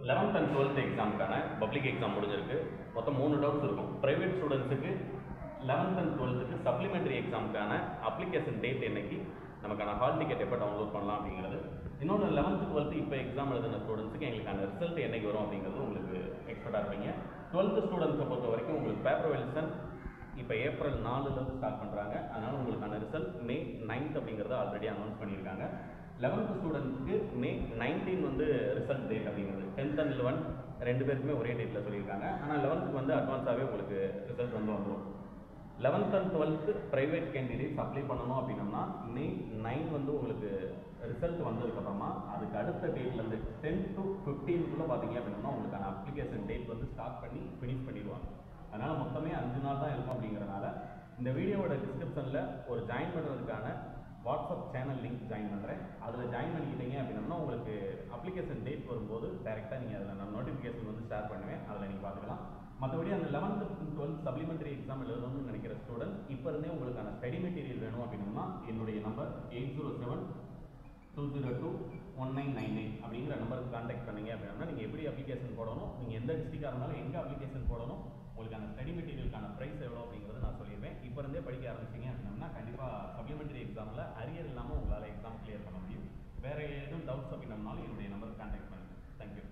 11th and 12th எக்ஸாமுக்கான public exam முடிஞ்சிருக்கு. மொத்தம் 3 doubts இருக்கும். ப்ரைவேட் ஸ்டூடெண்ட்ஸுக்கு 11th and 12th சப்ளிமெண்ட்ரி எக்ஸாமுக்கான அப்ளிகேஷன் டேட் என்னைக்கு, நமக்கான ஹால் டிக்கெட் எப்போ டவுன்லோட் பண்ணலாம் அப்படிங்கிறது. இன்னொன்று 11th 12th இப்போ எக்ஸாம் எழுதின ஸ்டூடெண்ட்ஸுக்கு எங்களுக்கான ரிசல்ட் என்னைக்கு வரும் அப்படிங்கிறது உங்களுக்கு எக்ஸ்பெக்டாக இருப்பீங்க. 12th ஸ்டூடெண்ட்ஸை பொறுத்த வரைக்கும் உங்களுக்கு பேப்பர் வெல்சன் இப்போ ஏப்ரல் 4லேருந்து ஸ்டார்ட் பண்ணுறாங்க. அதனால் உங்களுக்கான ரிசல்ட் May 9th அப்படிங்கிறத ஆல்ரெடி அனௌன்ஸ் பண்ணியிருக்காங்க. 11th ஸ்டூடெண்ட்ஸுக்கு May 19 வந்து ரிசல்ட் டேட் அப்படிங்கிறது. 10th and 11th ரெண்டு பேருக்குமே ஒரே டேட்டில் சொல்லியிருக்காங்க. ஆனால் 11th வந்து அட்வான்ஸாகவே உங்களுக்கு ரிசல்ட் வந்துடும். 11th and 12th private candidates apply பண்ணணும் அப்படின்னம்னா May 9 வந்து உங்களுக்கு ரிசல்ட் வந்ததுக்கப்புறமா அதுக்கு அடுத்த டேட்லேருந்து 10 to 15 பார்த்தீங்க அப்படின்னா உங்களுக்கான அப்ளிகேஷன் டேட் வந்து ஸ்டார்ட் பண்ணி ஃபினிஷ் பண்ணிடுவாங்க. அதனால் மொத்தமே 5 நாள் தான் இருக்கும். அப்படிங்கிறனால இந்த வீடியோவோட டிஸ்கிரிப்ஷனில் ஒரு ஜாயின் பண்ணுறதுக்கான வாட்ஸ்அப் சேனல் லிங்க் ஜாயின் பண்ணுறேன். அதில் ஜாயின் பண்ணிக்கிட்டீங்க அப்படின்னா உங்களுக்கு அப்ளிகேஷன் டேட் வரும்போது டைரெக்டாக நீங்கள் அதில் நான் நோட்டிஃபிகேஷன் வந்து ஷேர் பண்ணுவேன். அதில் நீங்கள் பார்த்துக்கலாம். மற்றபடி அந்த 11th and 12th supplementary exam எழுதணும்னு நினைக்கிற ஸ்டூடெண்ட் இப்போ இருந்தே உங்களுக்கான ஸ்டடி மெட்டீரியல் வேணும் அப்படின்னா என்னுடைய நம்பர் 807-202-1998 அப்படிங்கிற நம்பருக்கு கான்டாக்ட் பண்ணீங்க அப்படின்னா நீங்கள் எப்படி அப்ளிகேஷன் போடணும், நீங்கள் எந்த டிஸ்ட்ரிக்டாக இருந்தாலும் எங்கே அப்ளிகேஷன் போடணும், உங்களுக்கான ஸ்டடி மெட்டீரியலுக்கான ப்ரைஸ் எவ்வளோ அப்படிங்கிறத நான் சொல்லிடுவேன். இப்போ இருந்தே படிக்க ஆரம்பிச்சிங்க அப்படின்னா கண்டிப்பாக சப்ளிமெண்ட்ரி எக்ஸாமில் அரியர் இல்லாமல் உங்களால் எக்ஸாம் கிளியர் பண்ண முடியும். வேறு எதுவும் டவுட்ஸ் அப்படின்னம்னாலும் என்னுடைய நம்பருக்கு கான்டாக்ட் பண்ணுங்கள். தேங்க்யூ.